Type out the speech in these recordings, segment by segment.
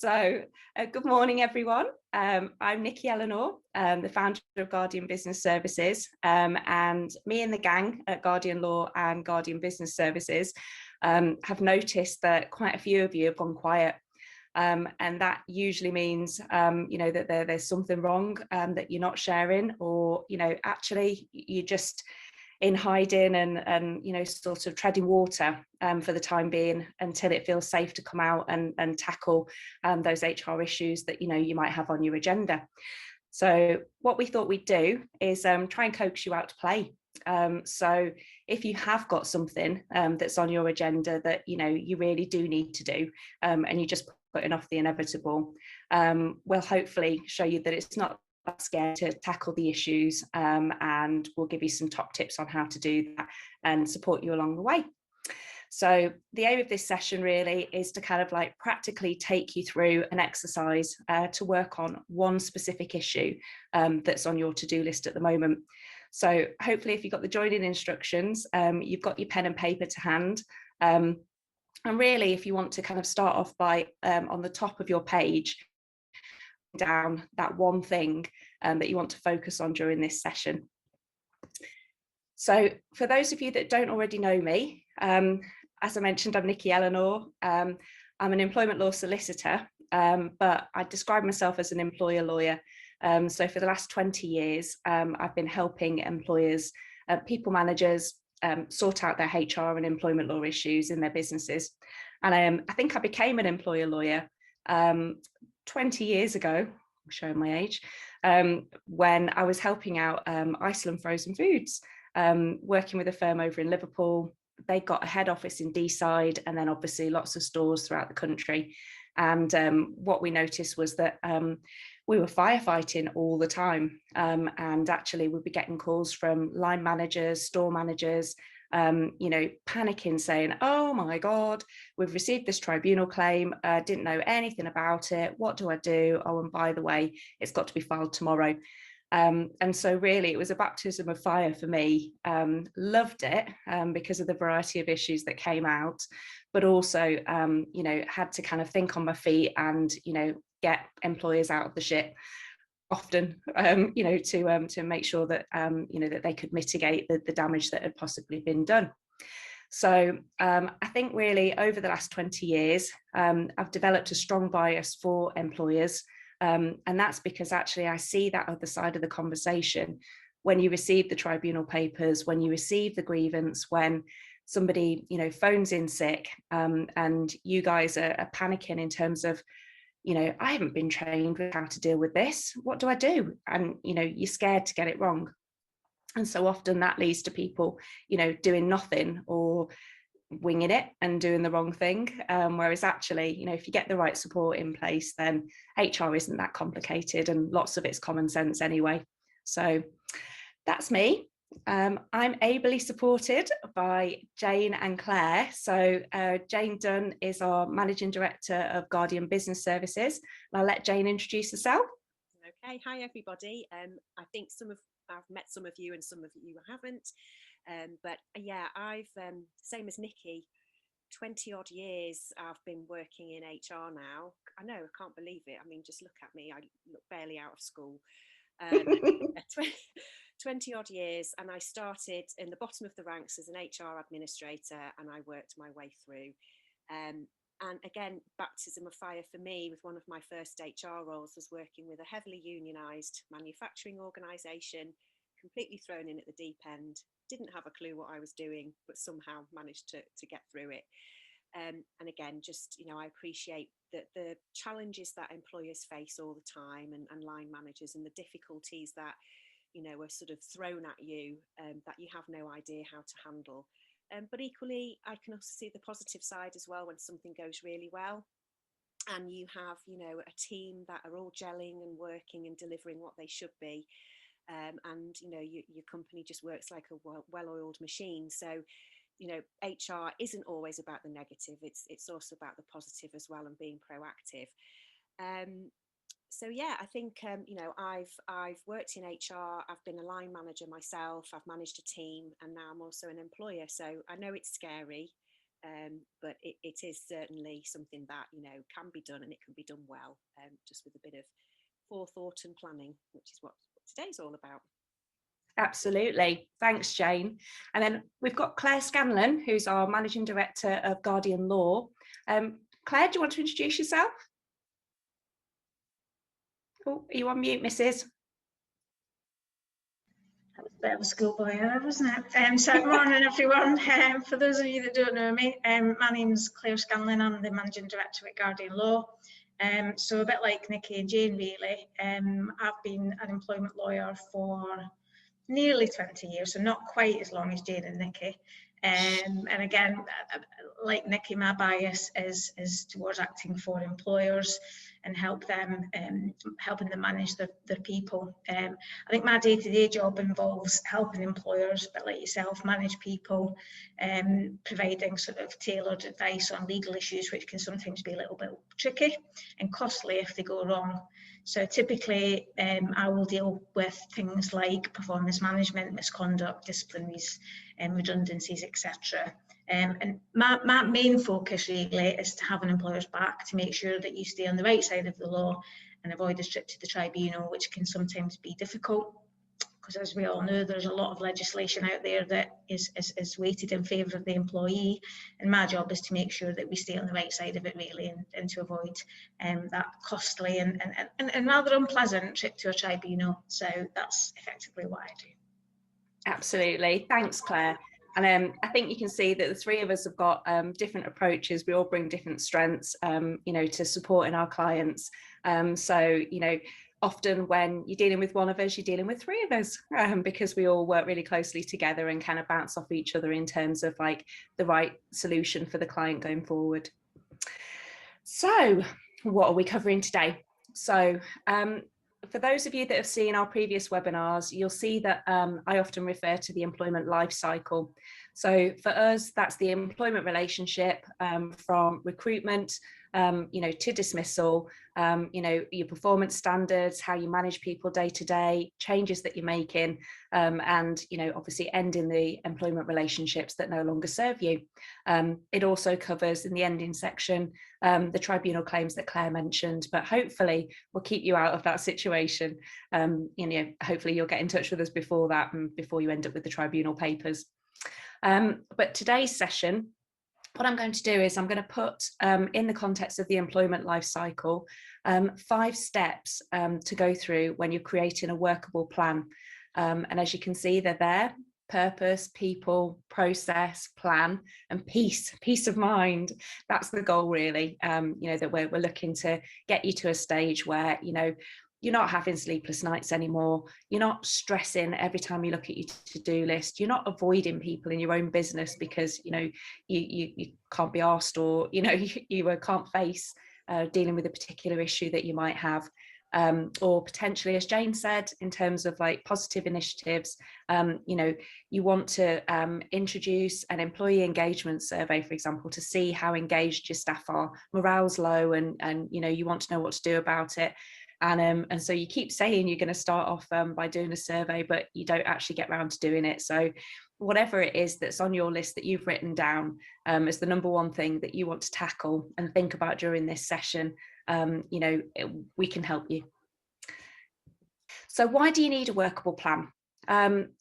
Good morning, everyone. I'm Nikki Eleanor, the founder of Guardian Business Services, and me and the gang at Guardian Law and Guardian Business Services have noticed that quite a few of you have gone quiet. And that usually means, that there's something wrong that you're not sharing, or, actually you're just in hiding and sort of treading water for the time being until it feels safe to come out and tackle those HR issues that you might have on your agenda. So what we thought we'd do is try and coax you out to play. So if you have got something that's on your agenda that you really do need to do, and you're just putting off the inevitable, we'll hopefully show you that it's not scared to tackle the issues, and we'll give you some top tips on how to do that and support you along the way. So the aim of this session really is to kind of like practically take you through an exercise to work on one specific issue that's on your to-do list at the moment. So hopefully if you've got the joining instructions, you've got your pen and paper to hand. And really, if you want to kind of start off by on the top of your page, down that one thing that you want to focus on during this session. So for those of you that don't already know me, as I mentioned, I'm Nikki Eleanor. I'm an employment law solicitor, but I describe myself as an employer lawyer. So for the last 20 years, I've been helping employers, people managers, sort out their HR and employment law issues in their businesses. And I think I became an employer lawyer 20 years ago, I'm showing my age, when I was helping out Iceland Frozen Foods, working with a firm over in Liverpool. They got a head office in Deeside and then obviously lots of stores throughout the country. And what we noticed was that we were firefighting all the time. And actually we'd be getting calls from line managers, store managers, panicking, saying, oh my God, we've received this tribunal claim, didn't know anything about it. What do I do? Oh, and by the way, it's got to be filed tomorrow. And so really it was a baptism of fire for me. Loved it because of the variety of issues that came out, but also, had to kind of think on my feet and, get employers out of the shit often, to make sure that, that they could mitigate the damage that had possibly been done. So I think really over the last 20 years, I've developed a strong bias for employers. And that's because actually I see that other side of the conversation when you receive the tribunal papers, when you receive the grievance, when somebody, phones in sick, and you guys are panicking in terms of, I haven't been trained with how to deal with this. What do I do? And, you're scared to get it wrong. And so often that leads to people, doing nothing or winging it and doing the wrong thing. Whereas actually, if you get the right support in place, then HR isn't that complicated and lots of it's common sense anyway. So that's me. I'm ably supported by Jane and Claire. So Jane Dunn is our Managing Director of Guardian Business Services. And I'll let Jane introduce herself. Okay, hi everybody. I think I've met some of you and some of you haven't. But yeah, I've, same as Nikki, 20 odd years I've been working in HR now. I know, I can't believe it. I mean, just look at me, I look barely out of school. 20 odd years, and I started in the bottom of the ranks as an HR administrator, and I worked my way through. And again, baptism of fire for me with one of my first HR roles was working with a heavily unionised manufacturing organisation, completely thrown in at the deep end, didn't have a clue what I was doing, but somehow managed to get through it. And again, just, I appreciate that the challenges that employers face all the time, and line managers, and the difficulties that, are sort of thrown at you, that you have no idea how to handle. But equally, I can also see the positive side as well when something goes really well. And you have, a team that are all gelling and working and delivering what they should be. And, your company just works like a well-oiled machine. So, HR isn't always about the negative. It's also about the positive as well, and being proactive. So yeah, I think I've worked in HR. I've been a line manager myself. I've managed a team, and now I'm also an employer. So I know it's scary. but it is certainly something that, you know, can be done, and it can be done well, just with a bit of forethought and planning, which is what today's all about. Absolutely. Thanks, Jane. And then we've got Claire Scanlon, who's our Managing Director of Guardian Law. Claire, do you want to introduce yourself? Oh, are you on mute, Mrs.? That was a bit of a schoolboy error, wasn't it? So good morning, everyone. For those of you that don't know me, my name's Claire Scanlon. I'm the Managing Director at Guardian Law. So a bit like Nikki and Jane, really. I've been an employment lawyer for nearly 20 years, so not quite as long as Jane and Nikki. And again, like Nikki, my bias is towards acting for employers and helping them manage their people. I think my day-to-day job involves helping employers, but like yourself, manage people, providing sort of tailored advice on legal issues, which can sometimes be a little bit tricky and costly if they go wrong. So typically, I will deal with things like performance management, misconduct, disciplinaries, redundancies, etc. And my main focus really is to have an employer's back, to make sure that you stay on the right side of the law and avoid a trip to the tribunal, which can sometimes be difficult. Because as we all know, there's a lot of legislation out there that is weighted in favour of the employee, and my job is to make sure that we stay on the right side of it really, and to avoid that costly and rather unpleasant trip to a tribunal. So that's effectively what I do. Absolutely. Thanks, Claire. And I think you can see that the three of us have got different approaches. We all bring different strengths, you know, to supporting our clients. So, you know, often when you're dealing with one of us, you're dealing with three of us, because we all work really closely together and kind of bounce off each other in terms of like the right solution for the client going forward. So what are we covering today? So for those of you that have seen our previous webinars, you'll see that I often refer to the employment life cycle. So for us, that's the employment relationship from recruitment, you know, to dismissal, you know, your performance standards, how you manage people day to day, changes that you're making, and, you know, obviously ending the employment relationships that no longer serve you. It also covers in the ending section the tribunal claims that Claire mentioned, but hopefully we'll keep you out of that situation. You know, hopefully you'll get in touch with us before that and before you end up with the tribunal papers. But today's session, what I'm going to do is I'm going to put in the context of the employment life cycle 5 steps to go through when you're creating a workable plan. And as you can see, they're there: purpose, people, process, plan, and peace of mind. That's the goal really, you know, that we're looking to get you to a stage where, you know, you're not having sleepless nights anymore. You're not stressing every time you look at your to-do list. You're not avoiding people in your own business because, you know, you can't be asked, or, you know, you can't face dealing with a particular issue that you might have. Or potentially, as Jane said, in terms of like positive initiatives, you know, you want to introduce an employee engagement survey, for example, to see how engaged your staff are. Morale's low, and you know, you want to know what to do about it. And so you keep saying you're going to start off by doing a survey, but you don't actually get around to doing it. So whatever it is that's on your list that you've written down as the number one thing that you want to tackle and think about during this session, you know, we can help you. So why do you need a workable plan?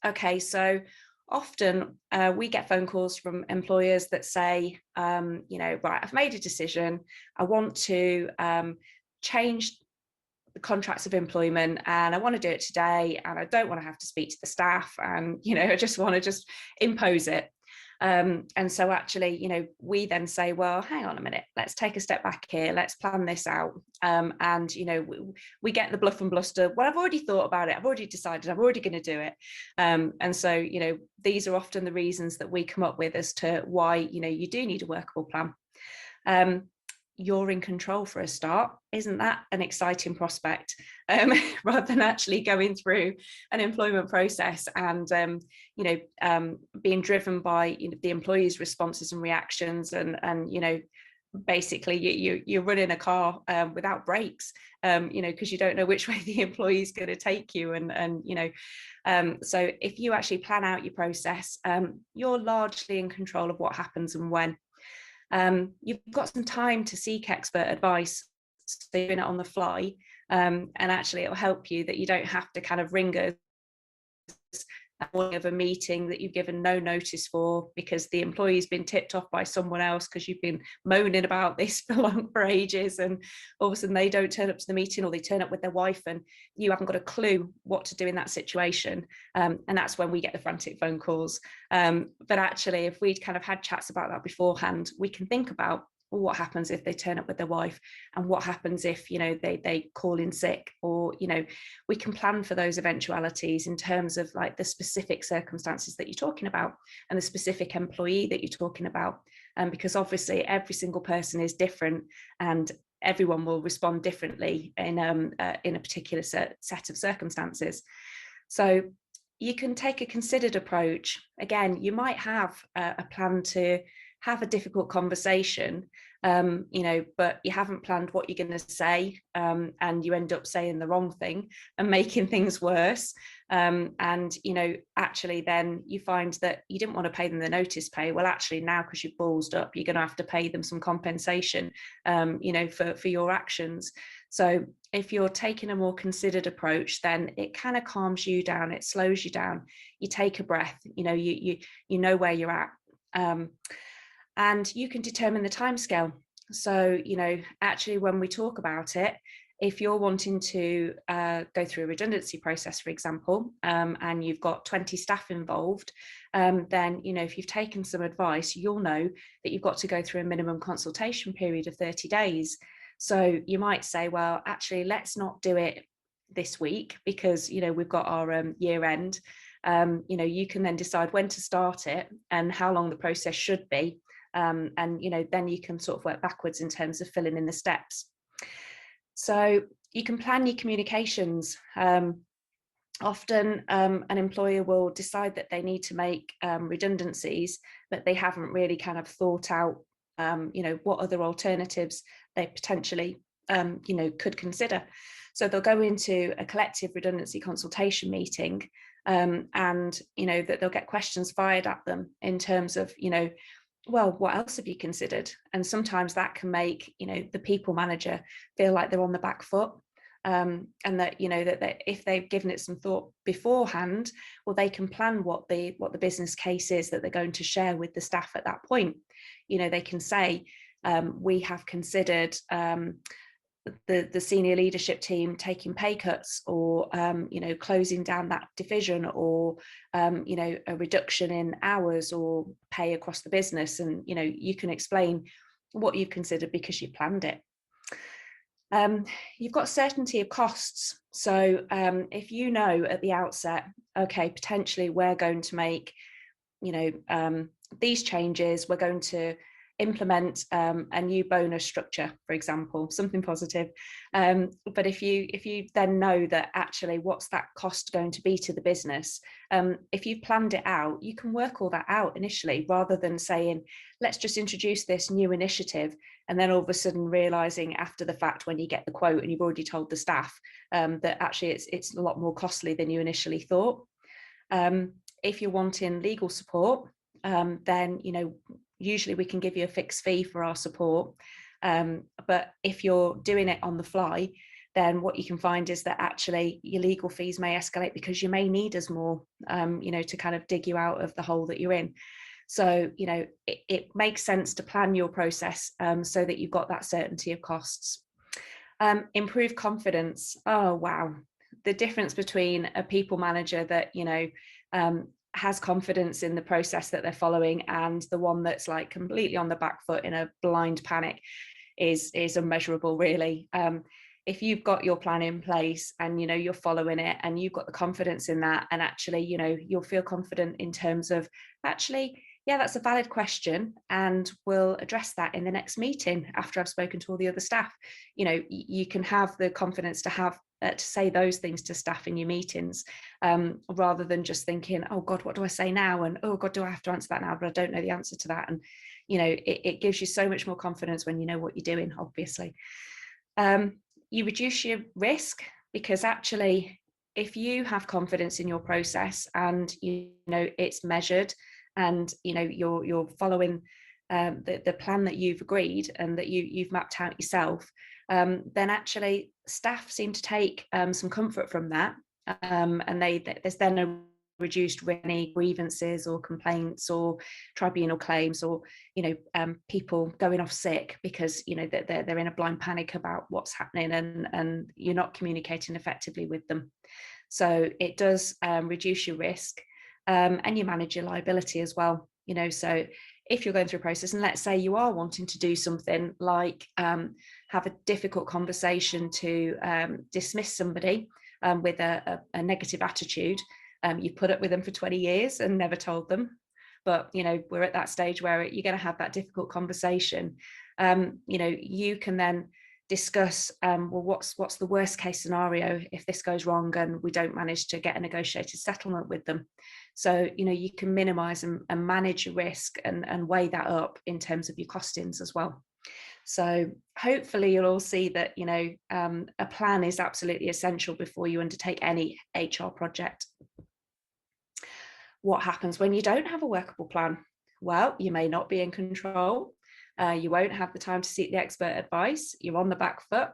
Okay, so often we get phone calls from employers that say, you know, right, I've made a decision. I want to change the contracts of employment, and I want to do it today, and I don't want to have to speak to the staff, and, you know, I just want to just impose it. And so actually, you know, we then say, well, hang on a minute, let's take a step back here, let's plan this out. And, you know, we get the bluff and bluster, well, I've already thought about it, I've already decided, I'm already going to do it. And so, you know, these are often the reasons that we come up with as to why, you know, you do need a workable plan. You're in control for a start. Isn't that an exciting prospect? Rather than actually going through an employment process and you know, being driven by, you know, the employee's responses and reactions, and you know, basically you're running a car without brakes, you know, because you don't know which way the employee is going to take you, and you know, so if you actually plan out your process, you're largely in control of what happens and when. you've got some time to seek expert advice, so you're doing it on the fly, and actually it will help you that you don't have to kind of ring us of a meeting that you've given no notice for because the employee's been tipped off by someone else because you've been moaning about this for ages, and all of a sudden they don't turn up to the meeting, or they turn up with their wife and you haven't got a clue what to do in that situation. And that's when we get the frantic phone calls. But actually, if we'd kind of had chats about that beforehand, we can think about, well, what happens if they turn up with their wife, and what happens if, you know, they call in sick, or, you know, we can plan for those eventualities in terms of like the specific circumstances that you're talking about and the specific employee that you're talking about. Because obviously every single person is different and everyone will respond differently in a particular set of circumstances. So you can take a considered approach. Again, you might have a plan to have a difficult conversation, you know, but you haven't planned what you're going to say, and you end up saying the wrong thing and making things worse. And, you know, actually then you find that you didn't want to pay them the notice pay. Well, actually now, because you've ballsed up, you're going to have to pay them some compensation, you know, for your actions. So if you're taking a more considered approach, then it kind of calms you down, it slows you down, you take a breath, you know, you know where you're at. And you can determine the timescale. So, you know, actually, when we talk about it, if you're wanting to go through a redundancy process, for example, and you've got 20 staff involved, then, you know, if you've taken some advice, you'll know that you've got to go through a minimum consultation period of 30 days. So you might say, well, actually, let's not do it this week because, you know, we've got our year end. You know, you can then decide when to start it and how long the process should be. And, you know, then you can sort of work backwards in terms of filling in the steps. So you can plan your communications. Often an employer will decide that they need to make redundancies, but they haven't really kind of thought out, you know, what other alternatives they potentially, you know, could consider. So they'll go into a collective redundancy consultation meeting, and, you know, that they'll get questions fired at them in terms of, you know, well, what else have you considered? And sometimes that can make, you know, the people manager feel like they're on the back foot, and that, you know, that if they've given it some thought beforehand, well, they can plan what the business case is that they're going to share with the staff at that point. You know, they can say, we have considered the senior leadership team taking pay cuts, or you know, closing down that division, or you know, a reduction in hours or pay across the business. And, you know, you can explain what you've considered because you planned it. You've got certainty of costs. So if you know at the outset, okay, potentially we're going to make, you know, these changes, we're going to implement a new bonus structure, for example, something positive. But if you then know that actually what's that cost going to be to the business, if you've planned it out, you can work all that out initially, rather than saying, let's just introduce this new initiative, and then all of a sudden realizing after the fact, when you get the quote and you've already told the staff, that actually it's a lot more costly than you initially thought. If you're wanting legal support, then, you know, usually we can give you a fixed fee for our support. But if you're doing it on the fly, then what you can find is that actually your legal fees may escalate because you may need us more, you know, to kind of dig you out of the hole that you're in. So, you know, it makes sense to plan your process so that you've got that certainty of costs. Improve confidence. Oh, wow. The difference between a people manager that, you know, has confidence in the process that they're following, and the one that's like completely on the back foot in a blind panic is immeasurable, really. If you've got your plan in place and, you know, you're following it and you've got the confidence in that, and actually, you know, you'll feel confident in terms of actually, yeah, that's a valid question, and we'll address that in the next meeting after I've spoken to all the other staff. You know, you can have the confidence to have to say those things to staff in your meetings, rather than just thinking, oh God, what do I say now? And oh God, do I have to answer that now? But I don't know the answer to that. And, you know, it gives you so much more confidence when you know what you're doing, obviously. You reduce your risk, because actually, if you have confidence in your process and, you know, it's measured, and, you know, you're following the plan that you've agreed and that you've mapped out yourself, then actually staff seem to take some comfort from that, and there's then a reduced any grievances or complaints or tribunal claims, or people going off sick because they're in a blind panic about what's happening, and you're not communicating effectively with them. So it does reduce your risk, and you manage your liability as well. So if you're going through a process, and let's say you are wanting to do something like have a difficult conversation to dismiss somebody with a negative attitude, you put up with them for 20 years and never told them, but we're at that stage where you're going to have that difficult conversation. You can then discuss, well, what's the worst case scenario if this goes wrong and we don't manage to get a negotiated settlement with them. So you can minimize and manage your risk and weigh that up in terms of your costings as well. So hopefully you'll all see that a plan is absolutely essential before you undertake any HR project. What happens when you don't have a workable plan? Well, you may not be in control. You won't have the time to seek the expert advice. You're on the back foot.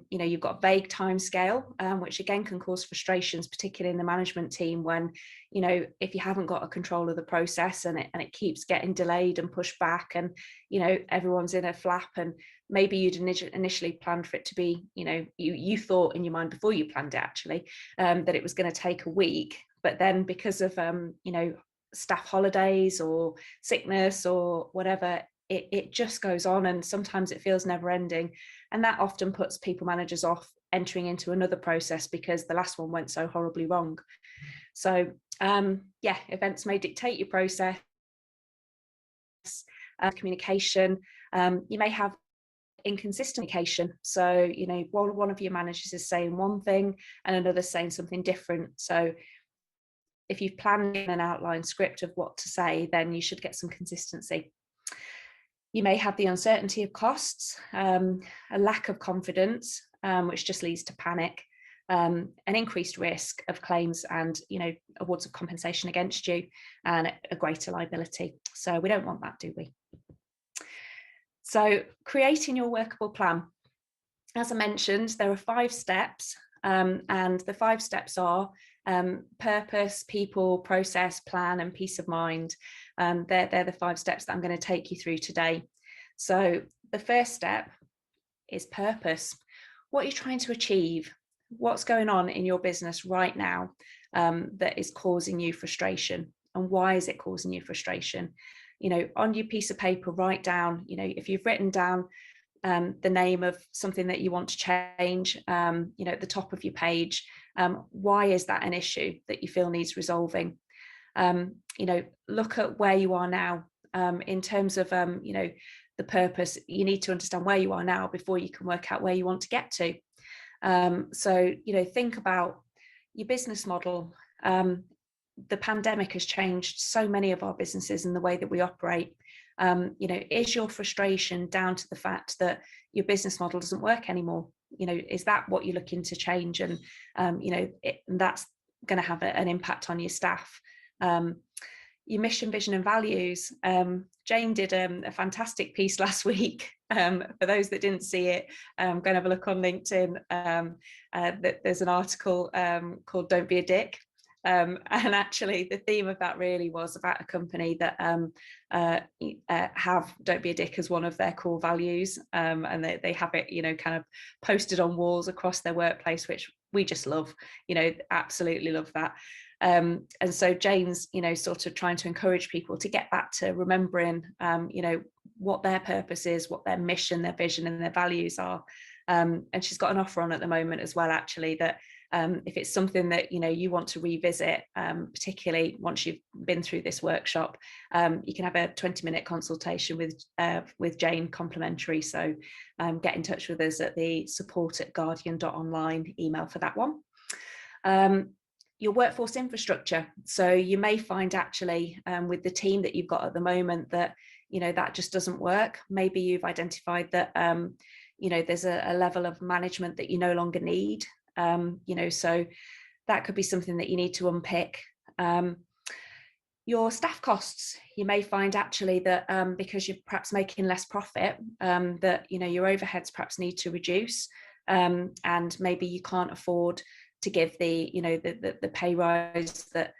You've got a vague time scale, which again can cause frustrations, particularly in the management team, when if you haven't got a control of the process and it keeps getting delayed and pushed back, and everyone's in a flap, and maybe you'd initially planned for it to be, you thought in your mind before you planned it actually that it was going to take a week, but then because of staff holidays or sickness or whatever, it just goes on, and sometimes it feels never ending, and that often puts people managers off entering into another process because the last one went so horribly wrong. So events may dictate your process, communication. You may have inconsistent communication, so one of your managers is saying one thing and another saying something different. So if you've planned an outline script of what to say, then you should get some consistency. You may have the uncertainty of costs, a lack of confidence, which just leads to panic, an increased risk of claims and awards of compensation against you, and a greater liability. So we don't want that, do we? So creating your workable plan. As I mentioned, there are 5 steps, and the 5 steps are purpose, people, process, plan, and peace of mind. They're the 5 steps that I'm going to take you through today. So the first step is purpose. What are you trying to achieve? What's going on in your business right now that is causing you frustration, and why is it causing you frustration? On your piece of paper, write down, if you've written down the name of something that you want to change, at the top of your page, why is that an issue that you feel needs resolving? Look at where you are now in terms of the purpose. You need to understand where you are now before you can work out where you want to get to. So think about your business model. The pandemic has changed so many of our businesses and the way that we operate. Is your frustration down to the fact that your business model doesn't work anymore? Is that what you're looking to change? And that's going to have an impact on your staff. Your mission, vision, and values. Jane did a fantastic piece last week. For those that didn't see it, go and have a look on LinkedIn. There's an article called "Don't Be a Dick." And actually the theme of that really was about a company that have "Don't Be a Dick" as one of their core values, and they have it kind of posted on walls across their workplace, which we just love, absolutely love that. And so Jane's sort of trying to encourage people to get back to remembering what their purpose is, what their mission, their vision, and their values are. And she's got an offer on at the moment as well, actually, that if it's something that you want to revisit, particularly once you've been through this workshop, you can have a 20-minute consultation with Jane, complimentary. So get in touch with us at the support@guardian.online email for that one. Your workforce infrastructure. So you may find actually with the team that you've got at the moment that that just doesn't work. Maybe you've identified that there's a level of management that you no longer need. So that could be something that you need to unpick. Your Your staff costs, you may find actually that because you're perhaps making less profit, that your overheads perhaps need to reduce, and maybe you can't afford to give the the pay rise that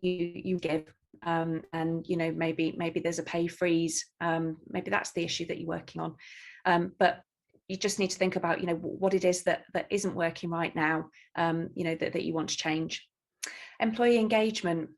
you give, and maybe there's a pay freeze, maybe that's the issue that you're working on, but you just need to think about what it is that isn't working right now, that you want to change. Employee engagement.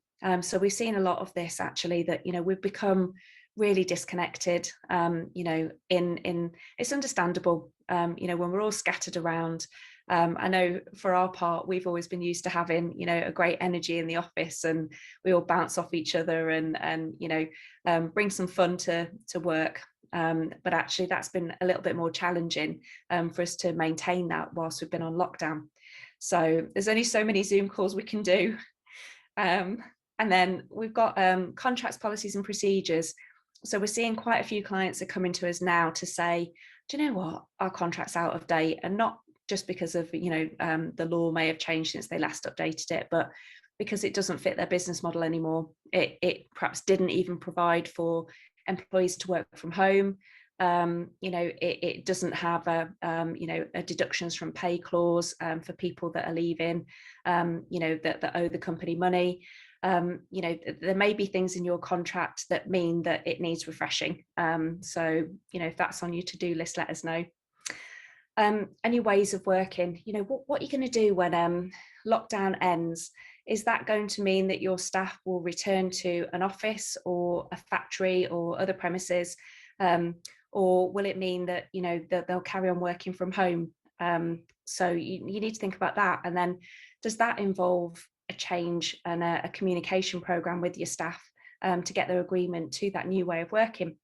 So we've seen a lot of this actually, that we've become really disconnected. In it's understandable. When we're all scattered around. I know for our part, we've always been used to having a great energy in the office, and we all bounce off each other and bring some fun to work. But actually, that's been a little bit more challenging for us to maintain that whilst we've been on lockdown. So there's only so many Zoom calls we can do. And then we've got contracts, policies and procedures. So we're seeing quite a few clients are coming to us now to say, do you know what, our contract's out of date, and not just because of the law may have changed since they last updated it, but because it doesn't fit their business model anymore. It perhaps didn't even provide for employees to work from home. It doesn't have a deductions from pay clause for people that are leaving, that owe the company money. There may be things in your contract that mean that it needs refreshing. So if that's on your to-do list, let us know. Any ways of working, what are you going to do when lockdown ends? Is that going to mean that your staff will return to an office or a factory or other premises? Or will it mean that that they'll carry on working from home? So you need to think about that. And then does that involve a change and a communication program with your staff to get their agreement to that new way of working?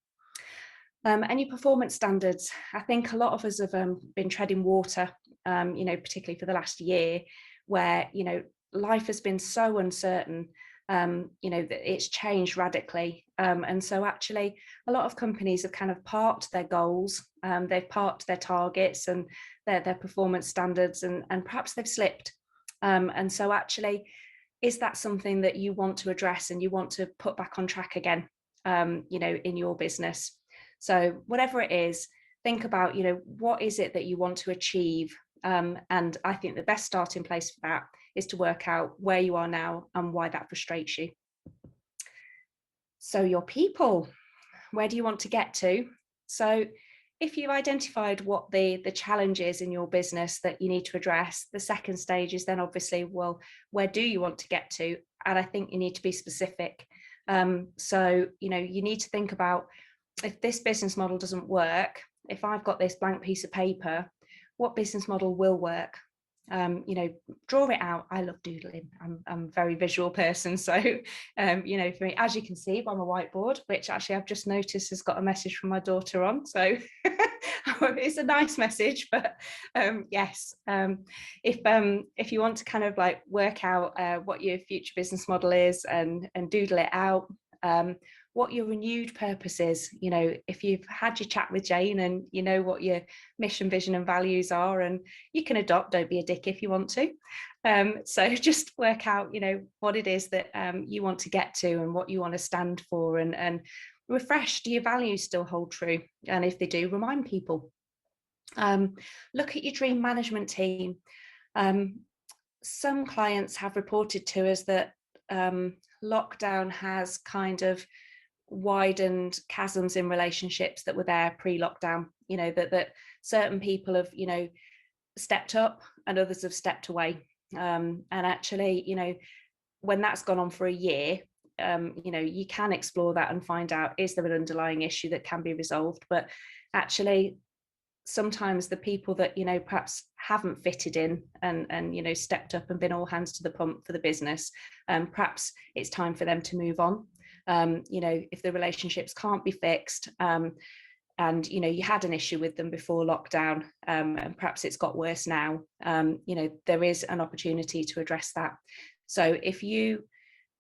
Any performance standards? I think a lot of us have been treading water, particularly for the last year, where life has been so uncertain. That it's changed radically, and so actually a lot of companies have kind of parked their goals, they've parked their targets and their performance standards, and perhaps they've slipped, and so actually, is that something that you want to address and you want to put back on track again, in your business? So whatever it is, think about what is it that you want to achieve, and I think the best starting place for that is to work out where you are now and why that frustrates you. So your people, where do you want to get to? So if you've identified what the challenge is in your business that you need to address, the second stage is then obviously, well, where do you want to get to? And I think you need to be specific. So you need to think about, if this business model doesn't work, if I've got this blank piece of paper, what business model will work? Draw it out. I love doodling. I'm a very visual person. So, for me, as you can see by my whiteboard, which actually I've just noticed has got a message from my daughter on. So it's a nice message, but yes, if you want to kind of like work out what your future business model is and doodle it out, what your renewed purpose is, if you've had your chat with Jane and you know what your mission, vision and values are, and you can adopt, don't be a dick if you want to. So just work out, what it is that you want to get to and what you want to stand for, and refresh, do your values still hold true? And if they do, remind people. Look at your dream management team. Some clients have reported to us that lockdown has kind of widened chasms in relationships that were there pre-lockdown, that certain people have stepped up and others have stepped away, and actually when that's gone on for a year, you can explore that and find out, is there an underlying issue that can be resolved? But actually sometimes the people that perhaps haven't fitted in and stepped up and been all hands to the pump for the business, perhaps it's time for them to move on. If the relationships can't be fixed, and you had an issue with them before lockdown, and perhaps it's got worse now, there is an opportunity to address that. So if you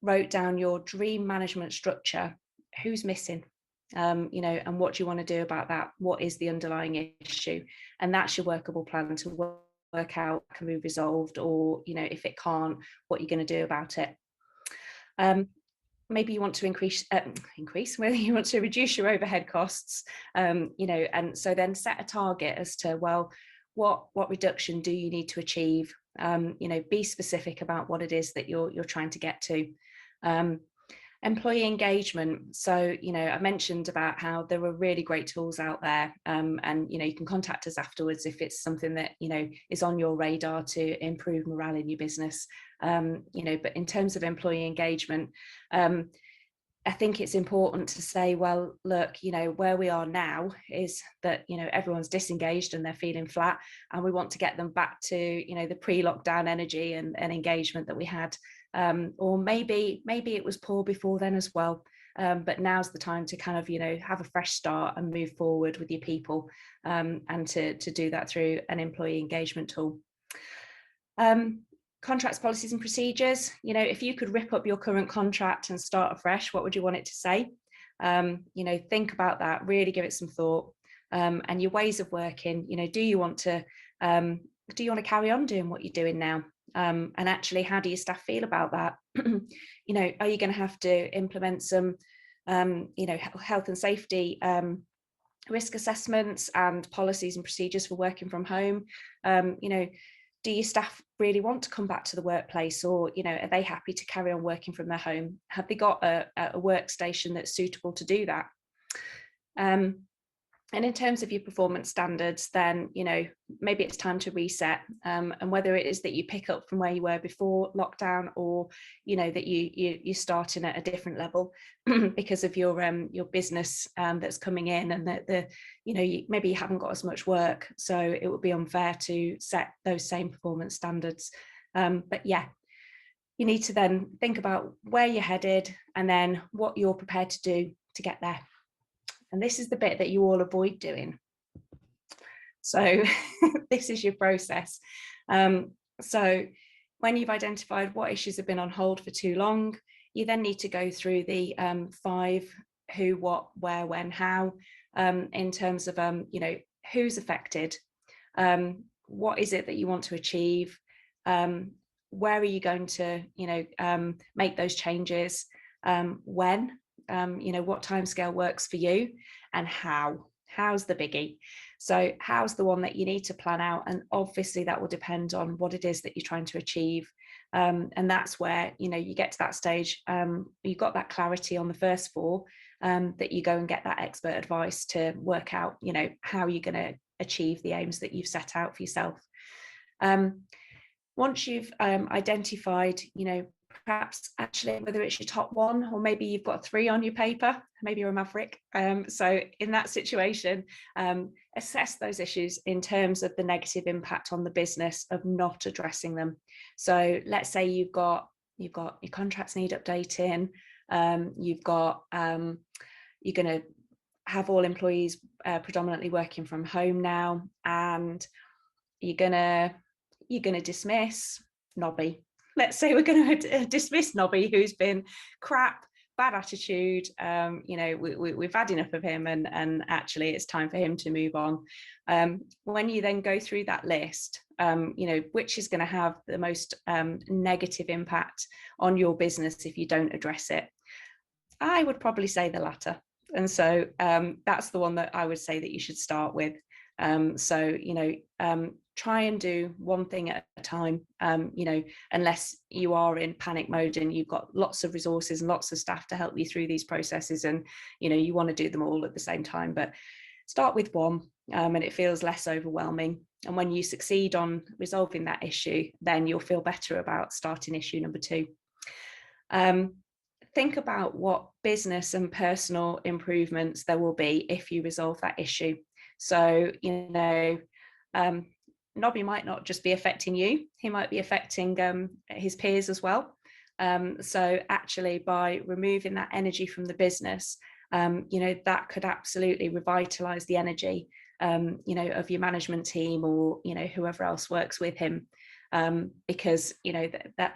wrote down your dream management structure, who's missing, and what do you want to do about that? What is the underlying issue? And that's your workable plan to work out, can be resolved, or if it can't, what you're going to do about it. maybe you want to whether you want to reduce your overhead costs, and so then set a target as to, well, what reduction do you need to achieve? Be specific about what it is that you're trying to get to. Employee engagement. So, I mentioned about how there are really great tools out there, and, you can contact us afterwards if it's something that, is on your radar to improve morale in your business. But in terms of employee engagement, I think it's important to say, well, look, where we are now is that, everyone's disengaged and they're feeling flat, and we want to get them back to, the pre-lockdown energy and engagement that we had. Or maybe it was poor before then as well. But now's the time to kind of, have a fresh start and move forward with your people, and to do that through an employee engagement tool. Contracts, policies and procedures. If you could rip up your current contract and start afresh, what would you want it to say? Think about that, really give it some thought. And your ways of working, do you want to carry on doing what you're doing now? And actually, how do your staff feel about that? Are you going to have to implement some health and safety risk assessments and policies and procedures for working from home? Do your staff really want to come back to the workplace, or are they happy to carry on working from their home? Have they got a workstation that's suitable to do that? And in terms of your performance standards, then maybe it's time to reset, and whether it is that you pick up from where you were before lockdown, or that you're starting at a different level because of your business that's coming in, and that maybe you haven't got as much work, so it would be unfair to set those same performance standards. But yeah, you need to then think about where you're headed and then what you're prepared to do to get there. And this is the bit that you all avoid doing. So this is your process. So when you've identified what issues have been on hold for too long, you then need to go through the 5 who, what, where, when, how, in terms of, who's affected, what is it that you want to achieve, where are you going to, make those changes, when, what timescale works for you, and how's the biggie. So how's the one that you need to plan out, and obviously that will depend on what it is that you're trying to achieve, and that's where you get to that stage, you've got that clarity on the first 4, that you go and get that expert advice to work out how you're going to achieve the aims that you've set out for yourself. Once you've identified perhaps actually whether it's your top 1, or maybe you've got 3 on your paper, maybe you're a maverick. So in that situation, assess those issues in terms of the negative impact on the business of not addressing them. So let's say you've got your contracts need updating, you've got you're going to have all employees predominantly working from home now, and you're going to dismiss Nobby. Let's say we're going to dismiss Nobby, who's been crap, bad attitude. We've had enough of him, and actually it's time for him to move on. When you then go through that list, which is going to have the most negative impact on your business if you don't address it, I would probably say the latter. And so that's the one that I would say that you should start with. Try and do one thing at a time, unless you are in panic mode and you've got lots of resources and lots of staff to help you through these processes, and you want to do them all at the same time. But start with one, and it feels less overwhelming. And when you succeed on resolving that issue, then you'll feel better about starting issue number 2. Think about what business and personal improvements there will be if you resolve that issue. So, Nobby might not just be affecting you, he might be affecting his peers as well. So actually, by removing that energy from the business, that could absolutely revitalize the energy, of your management team, or, whoever else works with him, because, that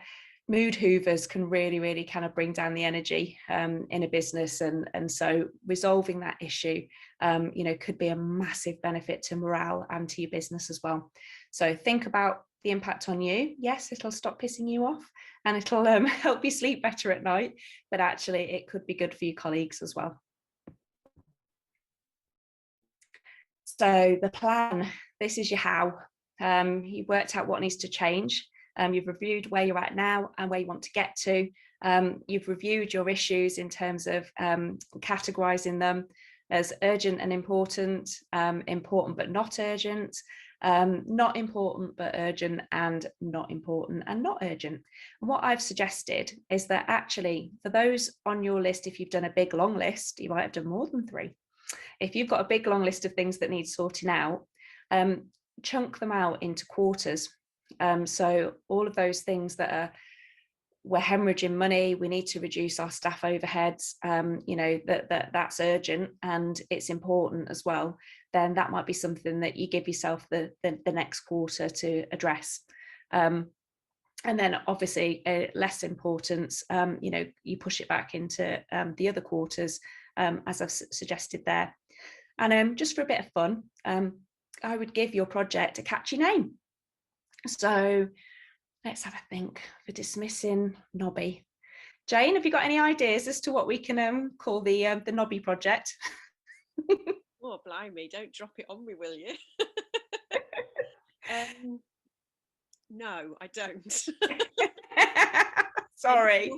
mood hoovers can really, really kind of bring down the energy in a business. And so resolving that issue, could be a massive benefit to morale and to your business as well. So think about the impact on you, yes, it'll stop pissing you off and it'll help you sleep better at night, but actually it could be good for your colleagues as well. So the plan, this is your how. You've worked out what needs to change. You've reviewed where you're at now and where you want to get to. You've reviewed your issues in terms of categorizing them as urgent and important, important but not urgent, not important but urgent, and not important and not urgent. And what I've suggested is that actually for those on your list, if you've done a big long list, you might have done more than 3. If you've got a big long list of things that need sorting out, chunk them out into quarters. So all of those things that are, we're hemorrhaging money, we need to reduce our staff overheads, you know, that's urgent and it's important as well, then that might be something that you give yourself the next quarter to address. And then obviously less importance, you know, you push it back into the other quarters, as I've suggested there. And just for a bit of fun, I would give your project a catchy name. So let's have a think for dismissing Nobby. Jane, have you got any ideas as to what we can call the Nobby project? Oh, blimey, don't drop it on me, will you? No, I don't. Sorry.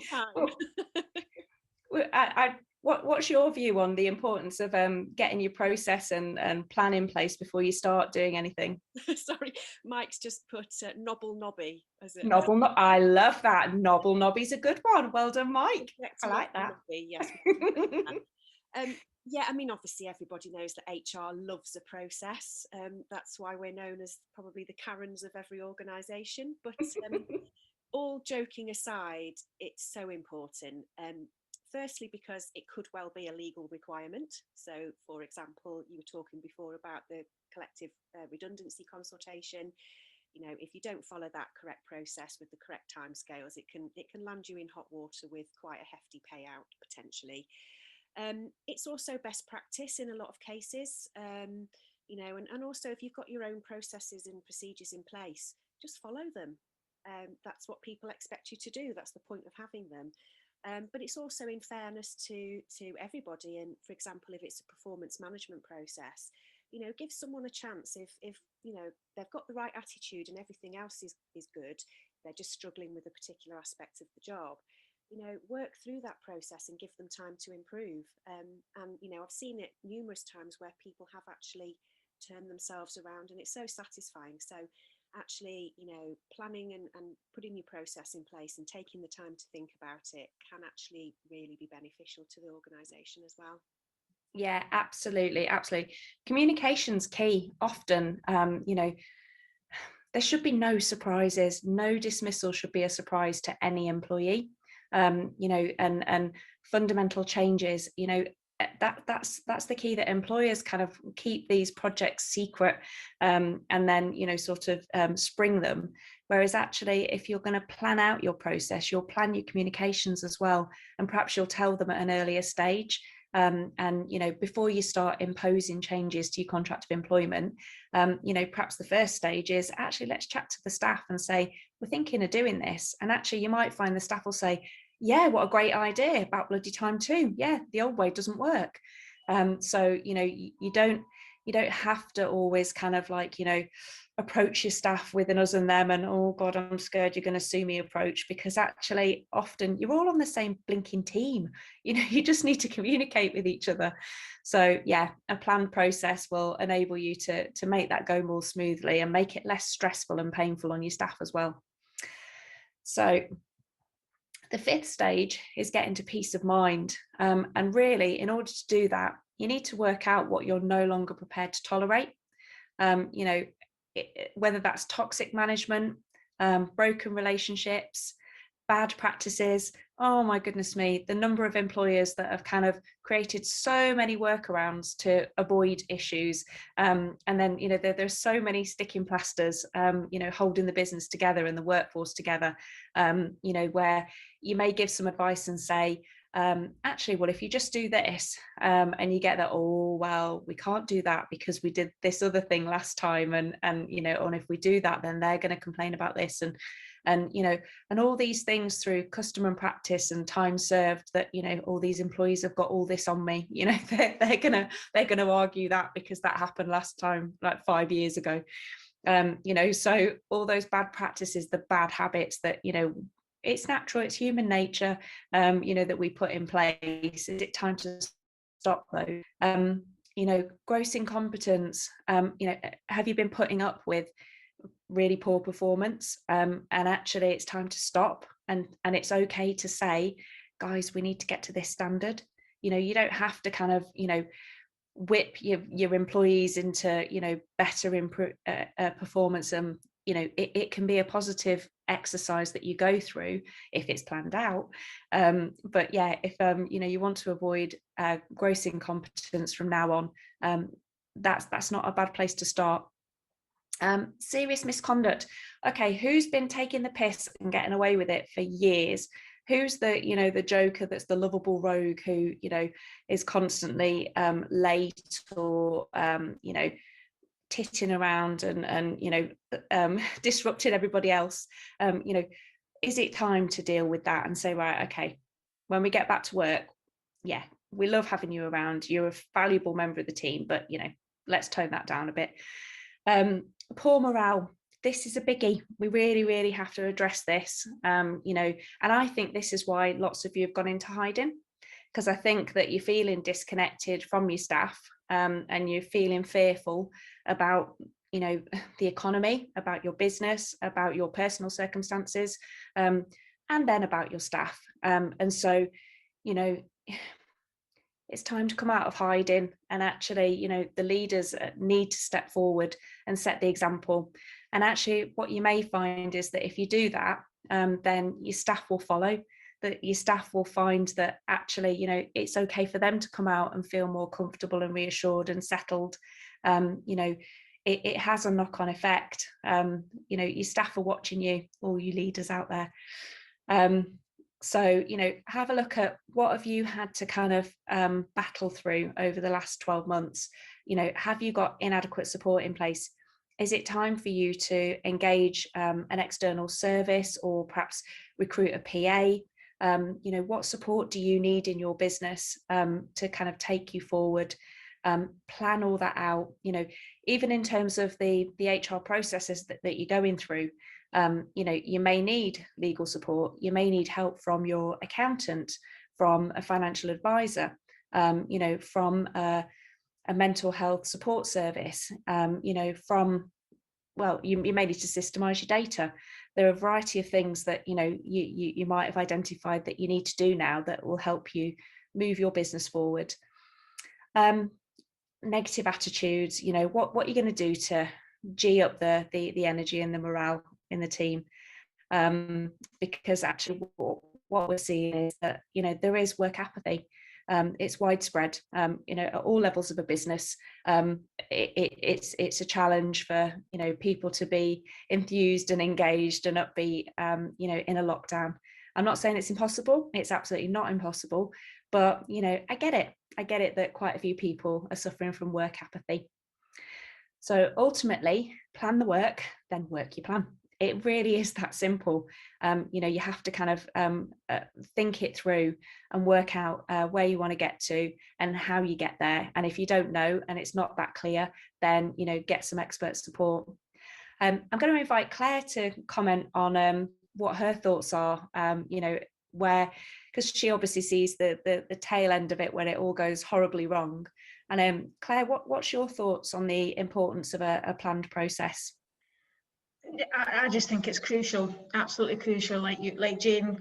What's your view on the importance of getting your process and plan in place before you start doing anything? Sorry, Mike's just put Nobble Nobby as it. I love that. Nobble Nobby's a good one. Well done, Mike. I like that. Nobby, yes. Yeah, I mean, obviously everybody knows that HR loves a process. That's why we're known as probably the Karens of every organisation. But all joking aside, it's so important. Firstly, because it could well be a legal requirement. So, for example, you were talking before about the collective redundancy consultation. You know, if you don't follow that correct process with the correct timescales, it can land you in hot water with quite a hefty payout potentially. It's also best practice in a lot of cases, you know, and also if you've got your own processes and procedures in place, just follow them. That's what people expect you to do. That's the point of having them. But it's also in fairness to everybody. And for example, if it's a performance management process, you know, give someone a chance if you know they've got the right attitude and everything else is good, they're just struggling with a particular aspect of the job. You know, work through that process and give them time to improve. And you know, I've seen it numerous times where people have actually turned themselves around, and it's so satisfying. So actually, you know, planning and putting your process in place and taking the time to think about it can actually really be beneficial to the organisation as well. Yeah, absolutely. Communication's key. Often, you know, there should be no surprises. No dismissal should be a surprise to any employee. You know, and fundamental changes, you know, that's the key, that employers kind of keep these projects secret, and then, you know, sort of spring them. Whereas actually, if you're going to plan out your process, you'll plan your communications as well, and perhaps you'll tell them at an earlier stage. And you know, before you start imposing changes to your contract of employment, you know, perhaps the first stage is actually, let's chat to the staff and say, we're thinking of doing this. And actually you might find the staff will say, yeah, what a great idea, about bloody time too. Yeah, the old way doesn't work. So, you know, you don't have to always kind of like, you know, approach your staff with an us and them and, oh God, I'm scared you're going to sue me approach, because actually often you're all on the same blinking team. You know, you just need to communicate with each other. So yeah, a planned process will enable you to make that go more smoothly and make it less stressful and painful on your staff as well. So the 5th stage is getting to peace of mind. And really, in order to do that, you need to work out what you're no longer prepared to tolerate. You know, whether that's toxic management, broken relationships, bad practices. Oh my goodness me, the number of employers that have kind of created so many workarounds to avoid issues. And then, you know, there's so many sticking plasters, you know, holding the business together and the workforce together, you know, where you may give some advice and say, actually, well, if you just do this, and you get that, oh, well, we can't do that because we did this other thing last time, and and if we do that, then they're going to complain about this, and and all these things through custom and practice and time served, that all these employees have got all this on me, they're gonna argue that because that happened last time, like 5 years ago. So all those bad practices, the bad habits that it's natural, it's human nature, that we put in place. Is it time to stop those? Gross incompetence. Have you been putting up with really poor performance? And actually, it's time to stop. And it's okay to say, guys, we need to get to this standard. You don't have to kind of whip your employees into better performance. It can be a positive exercise that you go through if it's planned out, but yeah, if you want to avoid gross incompetence from now on, that's not a bad place to start. Serious misconduct. Okay, who's been taking the piss and getting away with it for years? Who's the the joker that's the lovable rogue who is constantly late, or titting around and disrupting everybody else? Is it time to deal with that and say, right, okay, when we get back to work, yeah, we love having you around, you're a valuable member of the team, but let's tone that down a bit. Poor morale. This is a biggie. We really, really have to address this. And I think this is why lots of you have gone into hiding, because I think that you're feeling disconnected from your staff, and you're feeling fearful about the economy, about your business, about your personal circumstances, and then about your staff. And so it's time to come out of hiding, and actually the leaders need to step forward and set the example. And actually what you may find is that if you do that, then your staff will follow, that your staff will find that actually it's okay for them to come out and feel more comfortable and reassured and settled. It has a knock-on effect. Your staff are watching you, all you leaders out there. So have a look at what have you had to kind of battle through over the last 12 months. Have you got inadequate support in place? Is it time for you to engage an external service, or perhaps recruit a PA? What support do you need in your business to kind of take you forward? Plan all that out. Even in terms of the HR processes that you're going through. You may need legal support, you may need help from your accountant, from a financial advisor, from a mental health support service, you may need to systemize your data. There are a variety of things that you might have identified that you need to do now that will help you move your business forward. Negative attitudes, what are you going to do to G up the energy and the morale in the team? Because actually what we're seeing is that there is work apathy. It's widespread, at all levels of a business. It's a challenge for people to be enthused and engaged and upbeat in a lockdown. I'm not saying it's impossible, it's absolutely not impossible, but I get it that quite a few people are suffering from work apathy. So ultimately, plan the work, then work your plan. It really is that simple. You have to kind of think it through and work out where you want to get to and how you get there. And if you don't know and it's not that clear, then get some expert support. I'm going to invite Claire to comment on what her thoughts are. Because she obviously sees the tail end of it when it all goes horribly wrong. And Claire, what's your thoughts on the importance of a planned process? I just think it's crucial, absolutely crucial. Like Jane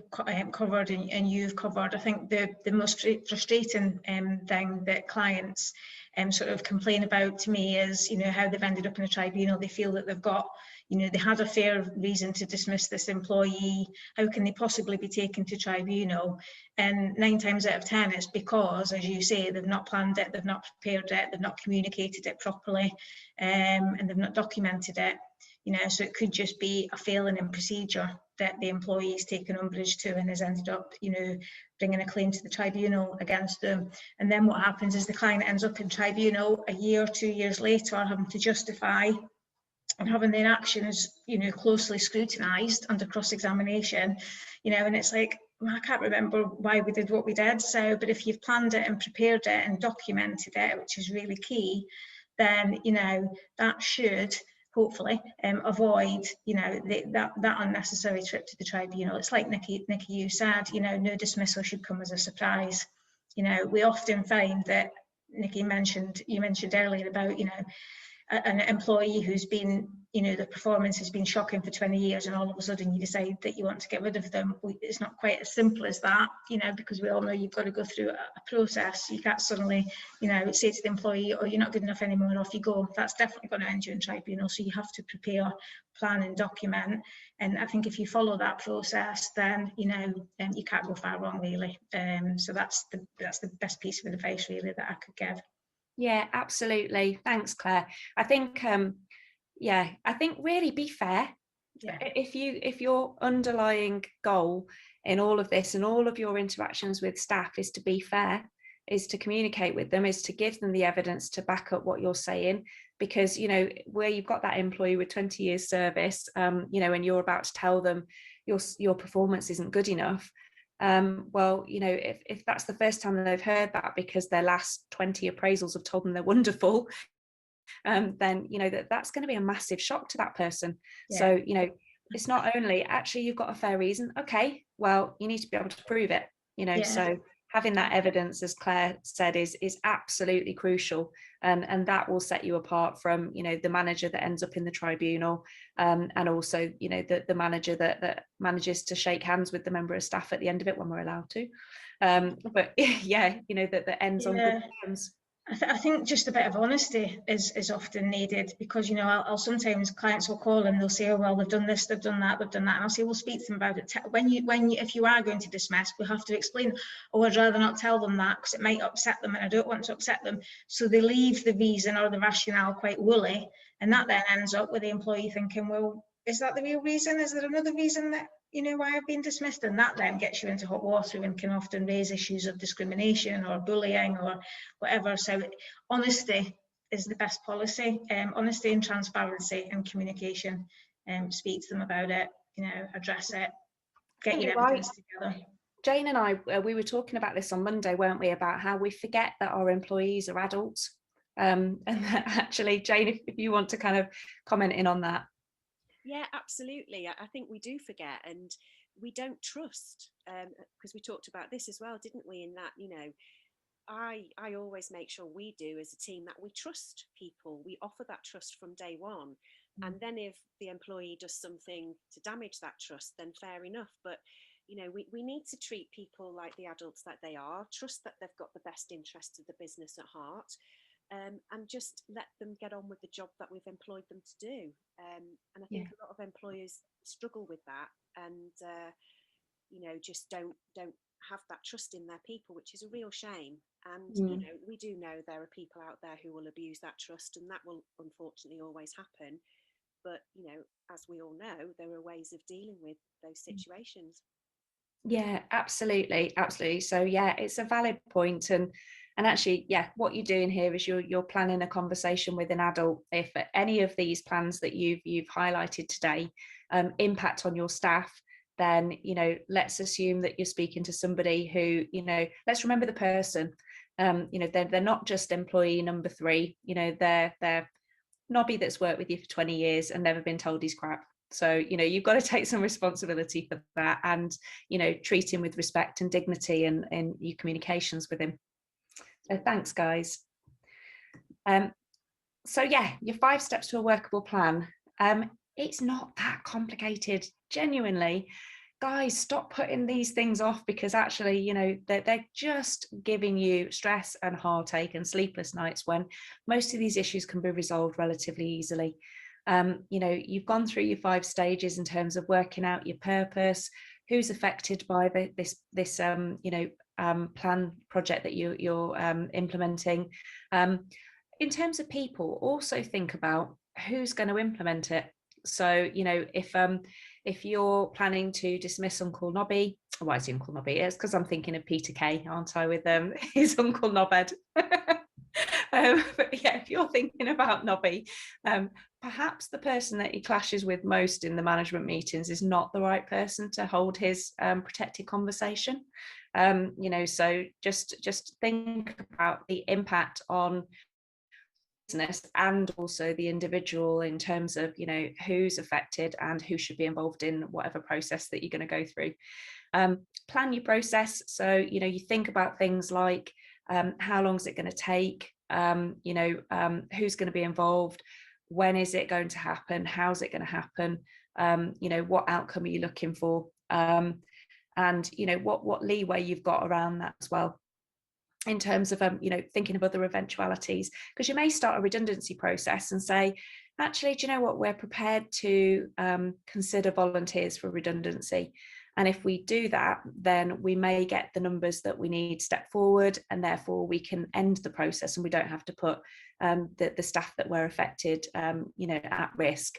covered and you've covered. I think the most frustrating thing that clients sort of complain about to me is how they've ended up in a tribunal. They feel that they've got they had a fair reason to dismiss this employee. How can they possibly be taken to tribunal? And 9 times out of 10, it's because, as you say, they've not planned it, they've not prepared it, they've not communicated it properly, and they've not documented it. So it could just be a failing in procedure. that the employee's taken umbrage to and has ended up, you know, bringing a claim to the tribunal against them. And then what happens is the client ends up in tribunal a year or 2 years later, having to justify and having their actions, you know, closely scrutinised under cross-examination, you know, and it's like, well, I can't remember why we did what we did. So, but if you've planned it and prepared it and documented it, which is really key, then, you know, that should hopefully avoid, you know, that unnecessary trip to the tribunal. It's like Nikki, you said, you know, no dismissal should come as a surprise. You know, we often find that, Nikki, you mentioned earlier about, you know, an employee who's been, you know, the performance has been shocking for 20 years and all of a sudden you decide that you want to get rid of them. It's not quite as simple as that, you know, because we all know you've got to go through a process. You can't suddenly, you know, say to the employee, oh, you're not good enough anymore and off you go. That's definitely going to end you in tribunal. So you have to prepare, plan and document. And I think if you follow that process, then, you know, you can't go far wrong really. So that's the best piece of advice really that I could give. Yeah, absolutely. Thanks, Claire. I think, I think really be fair. Yeah. If your underlying goal in all of this and all of your interactions with staff is to be fair, is to communicate with them, is to give them the evidence to back up what you're saying, because, you know, where you've got that employee with 20 years service, you know, and you're about to tell them your performance isn't good enough, well, you know, if that's the first time that they've heard that because their last 20 appraisals have told them they're wonderful, then, you know, that's going to be a massive shock to that person. Yeah. So, you know, it's not only actually you've got a fair reason. Okay, well, you need to be able to prove it, you know, so having that evidence, as Claire said, is absolutely crucial, and that will set you apart from, you know, the manager that ends up in the tribunal, and also, you know, the manager that manages to shake hands with the member of staff at the end of it when we're allowed to, but yeah, you know, that ends on good terms. I think just a bit of honesty is often needed, because, you know, I'll sometimes clients will call and they'll say, oh, well, they've done this, they've done that, and I'll say, well, speak to them about it. If you are going to dismiss, we have to explain, oh, I'd rather not tell them that because it might upset them and I don't want to upset them. So they leave the reason or the rationale quite woolly, and that then ends up with the employee thinking, well, is that the real reason? Is there another reason that, you know, why I've been dismissed? And that then gets you into hot water and can often raise issues of discrimination or bullying or whatever. So honesty is the best policy. Honesty and transparency and communication. Speak to them about it, you know, address it, get your evidence together. Jane and I, we were talking about this on Monday, weren't we, about how we forget that our employees are adults. And that actually, Jane, if you want to kind of comment in on that. Yeah, absolutely. I think we do forget, and we don't trust, because we talked about this as well, didn't we? In that, you know, I always make sure we do as a team that we trust people. We offer that trust from day one. And then if the employee does something to damage that trust, then fair enough. But, you know, we need to treat people like the adults that they are, trust that they've got the best interests of the business at heart. And just let them get on with the job that we've employed them to do. And I think a lot of employers struggle with that, and you know, just don't have that trust in their people, which is a real shame. And you know, we do know there are people out there who will abuse that trust, and that will unfortunately always happen. But you know, as we all know, there are ways of dealing with those situations. Yeah, absolutely. So yeah, it's a valid point. And actually, yeah, what you're doing here is you're planning a conversation with an adult. If any of these plans that you've highlighted today impact on your staff, then, you know, let's assume that you're speaking to somebody who, you know, let's remember the person. You know, they're not just employee number 3. You know, they're Nobby that's worked with you for 20 years and never been told he's crap. So, you know, you've got to take some responsibility for that, and, you know, treat him with respect and dignity in your communications with him. So thanks, guys. So yeah, your 5 steps to a workable plan. It's not that complicated, genuinely. Guys, stop putting these things off, because actually, you know, they're just giving you stress and heartache and sleepless nights when most of these issues can be resolved relatively easily. You know, you've gone through your 5 stages in terms of working out your purpose, who's affected by this you know, plan project that you're implementing. In terms of people, also think about who's going to implement it. So, you know, if you're planning to dismiss Uncle Nobby, why is he Uncle Nobby? It's because I'm thinking of Peter Kay, aren't I, with his Uncle Knobhead. But yeah, if you're thinking about Nobby, perhaps the person that he clashes with most in the management meetings is not the right person to hold his protected conversation. So just think about the impact on business and also the individual in terms of who's affected and who should be involved in whatever process that you're going to go through. Plan your process, so you think about things like how long is it going to take, who's going to be involved, when is it going to happen, how's it going to happen, what outcome are you looking for, and what leeway you've got around that as well, in terms of thinking of other eventualities, because you may start a redundancy process and say, actually, do you know what, we're prepared to consider volunteers for redundancy, and if we do that, then we may get the numbers that we need step forward, and therefore we can end the process and we don't have to put the staff that were affected at risk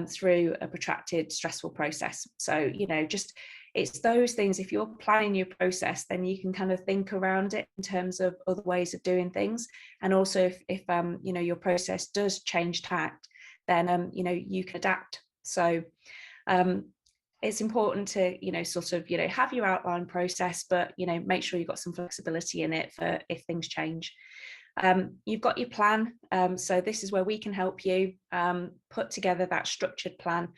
through a protracted stressful process. So just it's those things. If you're planning your process, then you can kind of think around it in terms of other ways of doing things. And also if your process does change tact, then you can adapt. So it's important to sort of have your outline process, but make sure you've got some flexibility in it for if things change. You've got your plan, so this is where we can help you put together that structured plan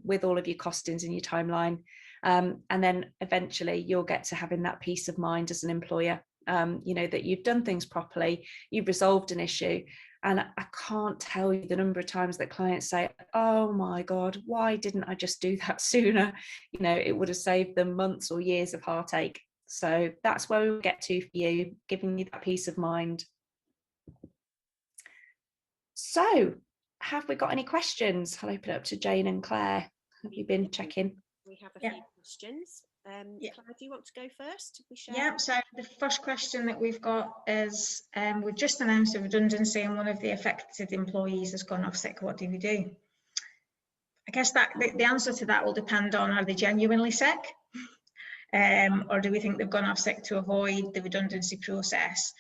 with all of your costings and your timeline, and then eventually you'll get to having that peace of mind as an employer, that you've done things properly, you've resolved an issue. And I can't tell you the number of times that clients say, oh my God, why didn't I just do that sooner? It would have saved them months or years of heartache. So that's where we'll get to for you, giving you that peace of mind. So have we got any questions? I'll open it up to Jane and Claire. Have you been checking? We have a few questions. Claire, do you want to go first? So the first question that we've got is, we've just announced a redundancy and one of the affected employees has gone off sick. What do we do? I guess that the answer to that will depend on, are they genuinely sick? Or do we think they've gone off sick to avoid the redundancy process?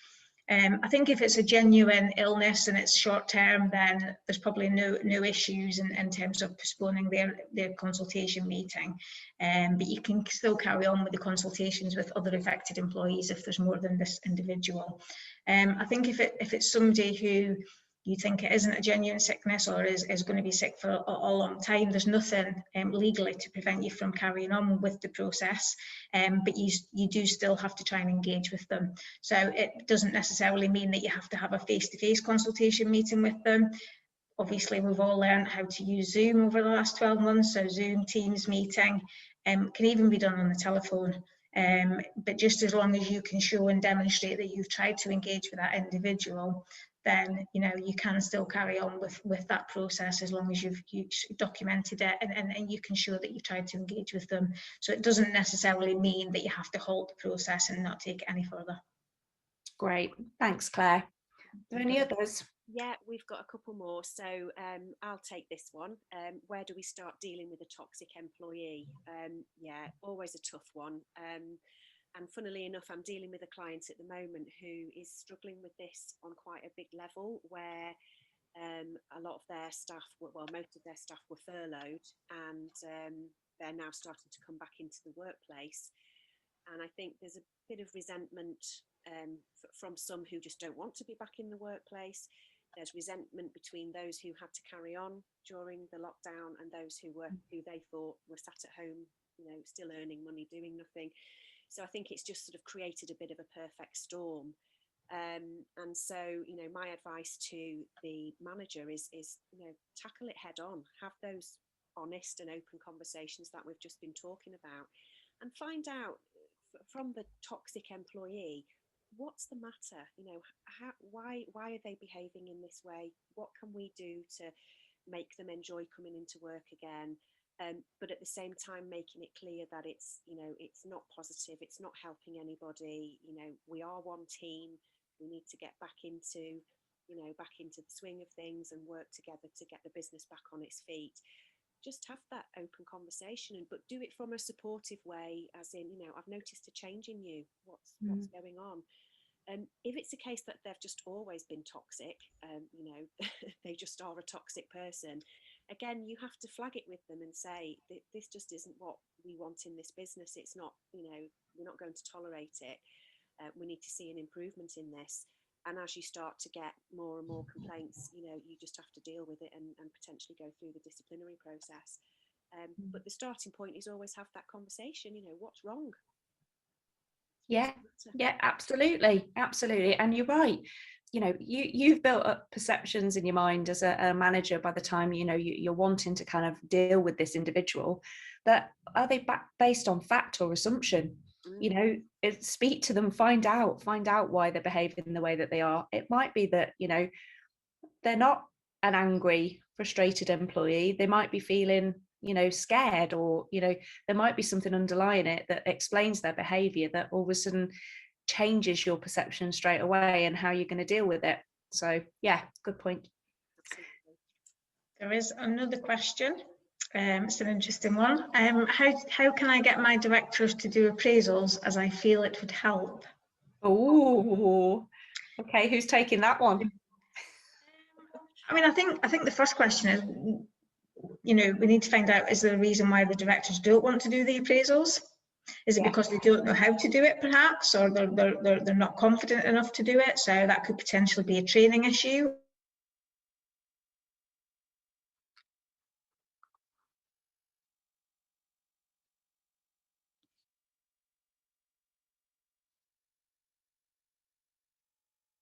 I think if it's a genuine illness and it's short term, then there's probably no issues in terms of postponing their consultation meeting. But you can still carry on with the consultations with other affected employees if there's more than this individual. I think if it's somebody who you think it isn't a genuine sickness or is going to be sick for a long time, there's nothing legally to prevent you from carrying on with the process, but you do still have to try and engage with them. So it doesn't necessarily mean that you have to have a face-to-face consultation meeting with them. Obviously, we've all learned how to use Zoom over the last 12 months, so Zoom, Teams meeting can even be done on the telephone. But just as long as you can show and demonstrate that you've tried to engage with that individual, then you can still carry on with that process, as long as you've documented it and you can show that you've tried to engage with them. So it doesn't necessarily mean that you have to halt the process and not take it any further. Great, thanks, Claire. Are there any others? Yeah, we've got a couple more. So I'll take this one. Where do we start dealing with a toxic employee? Yeah, always a tough one. And funnily enough, I'm dealing with a client at the moment who is struggling with this on quite a big level, where a lot of their staff, most of their staff were furloughed, and they're now starting to come back into the workplace. And I think there's a bit of resentment from some who just don't want to be back in the workplace. There's resentment between those who had to carry on during the lockdown and those who they thought were sat at home, still earning money, doing nothing. So I think it's just sort of created a bit of a perfect storm. And so, my advice to the manager is tackle it head on, have those honest and open conversations that we've just been talking about, and find out from the toxic employee, what's the matter? Why are they behaving in this way? What can we do to make them enjoy coming into work again? But at the same time, making it clear that it's not positive, it's not helping anybody. We are one team. We need to get back into the swing of things and work together to get the business back on its feet. just have that open conversation, but do it from a supportive way, as in, I've noticed a change in you. What's going on? If it's a case that they've just always been toxic, they just are a toxic person, again, you have to flag it with them and say, this just isn't what we want in this business. It's not, we're not going to tolerate it. We need to see an improvement in this. And as you start to get more and more complaints, you just have to deal with it and potentially go through the disciplinary process. But the starting point is always have that conversation, what's wrong? Yeah, absolutely. And you're right. You've built up perceptions in your mind as a manager by the time, you're wanting to kind of deal with this individual, that are they based on fact or assumption? Speak to them, find out why they're behaving the way that they are. It might be that, they're not an angry, frustrated employee. They might be feeling, scared, or, there might be something underlying it that explains their behavior that all of a sudden changes your perception straight away and how you're going to deal with it. So yeah, good point. There is another question. It's an interesting one. How can I get my directors to do appraisals, as I feel it would help? Oh, okay. Who's taking that one? I mean, I think the first question is, we need to find out, is there a reason why the directors don't want to do the appraisals? Is it because they don't know how to do it, perhaps, or they're not confident enough to do it? So that could potentially be a training issue.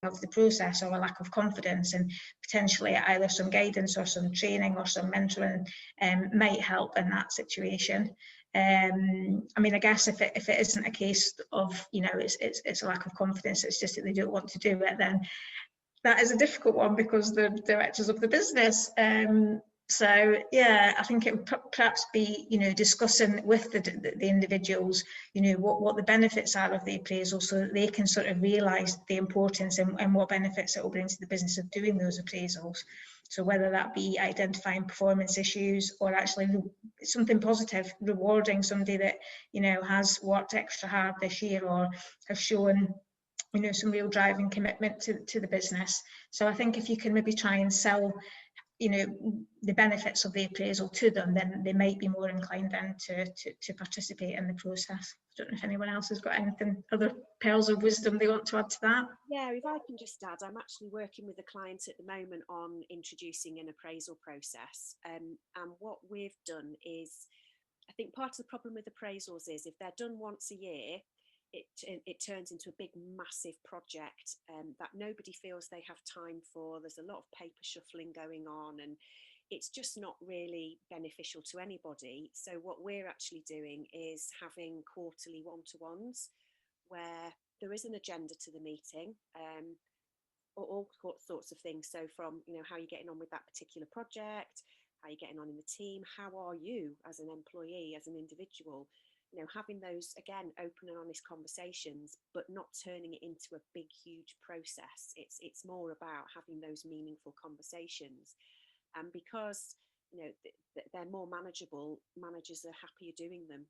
Of the process, or a lack of confidence, and potentially either some guidance or some training or some mentoring might help in that situation. I mean, I guess if it isn't a case of, it's a lack of confidence, it's just that they don't want to do it, then that is a difficult one, because they're directors of the business. So yeah, I think it would perhaps be, discussing with the individuals, what the benefits are of the appraisal, so that they can sort of realise the importance and what benefits it will bring to the business of doing those appraisals. So whether that be identifying performance issues, or actually something positive, rewarding somebody that, has worked extra hard this year, or has shown, some real drive and commitment to the business. So I think if you can maybe try and sell, the benefits of the appraisal to them, then they might be more inclined then to participate in the process. I don't know if anyone else has got anything, other pearls of wisdom they want to add to that. Yeah, if I can just add, I'm actually working with a client at the moment on introducing an appraisal process. And what we've done is, I think part of the problem with appraisals is if they're done once a year, it turns into a big, massive project that nobody feels they have time for. There's a lot of paper shuffling going on, and it's just not really beneficial to anybody. So what we're actually doing is having quarterly one-to-ones where there is an agenda to the meeting, all sorts of things. So from, how you're getting on with that particular project, how you're getting on in the team, how are you as an employee, as an individual, having those, again, open and honest conversations, but not turning it into a big, huge process. It's more about having those meaningful conversations. And because, they're more manageable, managers are happier doing them.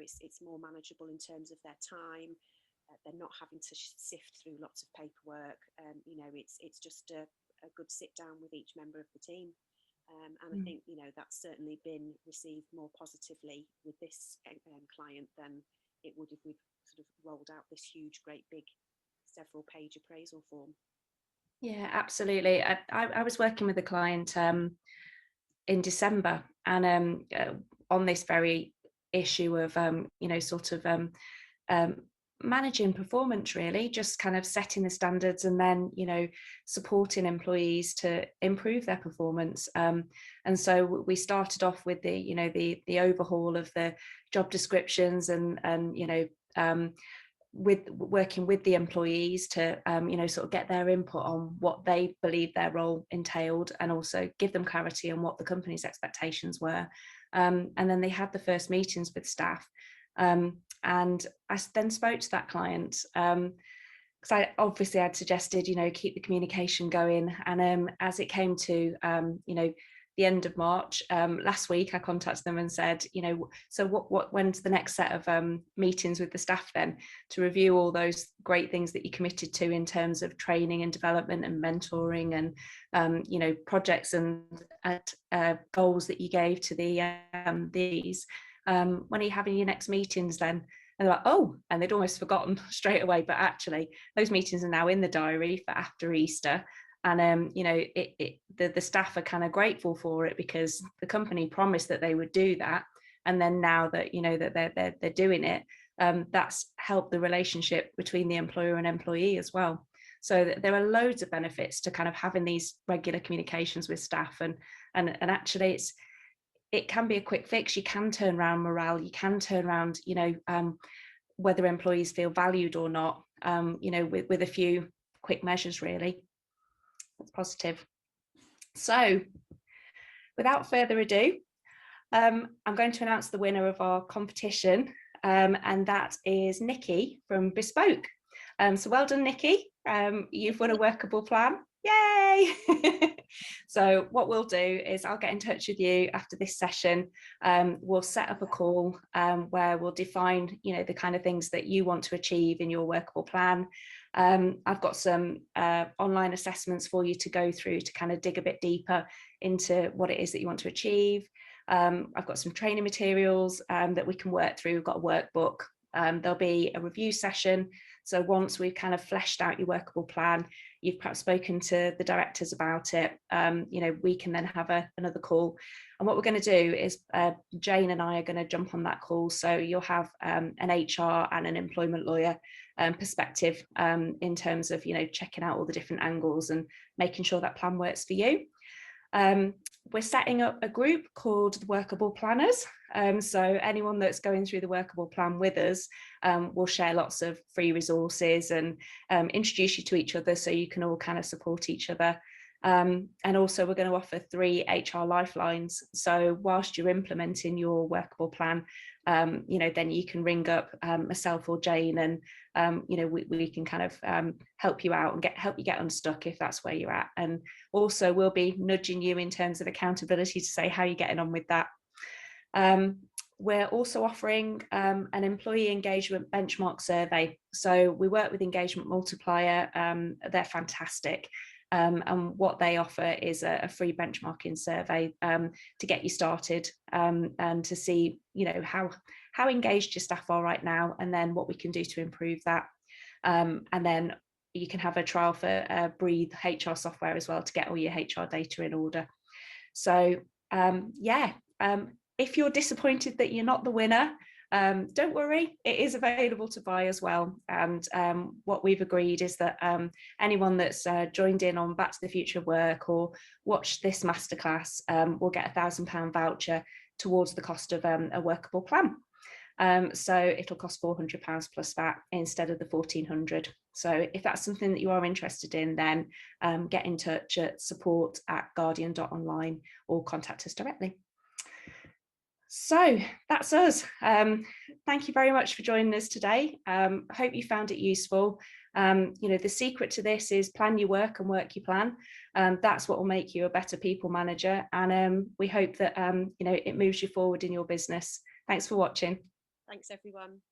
It's more manageable in terms of their time. They're not having to sift through lots of paperwork. It's just a good sit down with each member of the team. And I think, that's certainly been received more positively with this client than it would if we'd sort of rolled out this huge, great, big, several page appraisal form. Yeah, absolutely. I was working with a client in December, and on this very issue of, managing performance, really, just kind of setting the standards and then, supporting employees to improve their performance. And so we started off with the overhaul of the job descriptions, and with working with the employees to sort of get their input on what they believe their role entailed, and also give them clarity on what the company's expectations were. And then they had the first meetings with staff. And I then spoke to that client, because I'd suggested, keep the communication going. And as it came to, the end of March. Last week I contacted them and said, you know, so when's the next set of meetings with the staff then, to review all those great things that you committed to in terms of training and development and mentoring and you know, projects and goals that you gave to these. When are you having your next meetings then? And they're like, oh, and they'd almost forgotten straight away, but actually those meetings are now in the diary for after Easter. And you know, the staff are kind of grateful for it, because the company promised that they would do that, and then now that, you know, that they're doing it, that's helped the relationship between the employer and employee as well. So there are loads of benefits to kind of having these regular communications with staff, and actually it can be a quick fix. You can turn around morale, you can turn around, you know, whether employees feel valued or not, you know, with a few quick measures, really. That's positive. So without further ado, I'm going to announce the winner of our competition, and that is Nikki from Bespoke. So well done, Nikki. You've won a Workable Plan. Yay! So what we'll do is I'll get in touch with you after this session. We'll set up a call where we'll define, you know, the kind of things that you want to achieve in your Workable Plan. I've got some online assessments for you to go through to kind of dig a bit deeper into what it is that you want to achieve. I've got some training materials that we can work through. We've got a workbook. There'll be a review session. So once we've kind of fleshed out your Workable Plan, you've perhaps spoken to the directors about it, you know, we can then have another call. And what we're going to do is Jane and I are going to jump on that call. So you'll have an HR and an employment lawyer perspective in terms of, you know, checking out all the different angles and making sure that plan works for you. We're setting up a group called the Workable Planners. So anyone that's going through the Workable Plan with us will share lots of free resources and introduce you to each other, so you can all kind of support each other. And also we're going to offer 3 HR lifelines. So whilst you're implementing your Workable Plan, you know, then you can ring up myself or Jane, and you know, we can kind of help you out and help you get unstuck if that's where you're at. And also we'll be nudging you in terms of accountability to say how you're getting on with that. We're also offering an employee engagement benchmark survey. So we work with Engagement Multiplier. They're fantastic. And what they offer is a free benchmarking survey to get you started and to see, you know, how engaged your staff are right now, and then what we can do to improve that. And then you can have a trial for Breathe HR software as well to get all your HR data in order. So yeah, if you're disappointed that you're not the winner, don't worry, it is available to buy as well. And what we've agreed is that anyone that's joined in on Back to the Future of Work or watched this masterclass will get a £1,000 voucher towards the cost of a Workable Plan. So it'll cost £400 plus VAT instead of the £1,400. So if that's something that you are interested in, then get in touch at support@guardian.online or contact us directly. So that's us. Thank you very much for joining us today. I hope you found it useful. You know, the secret to this is plan your work and work your plan. That's what will make you a better people manager. And we hope that, you know, it moves you forward in your business. Thanks for watching. Thanks, everyone.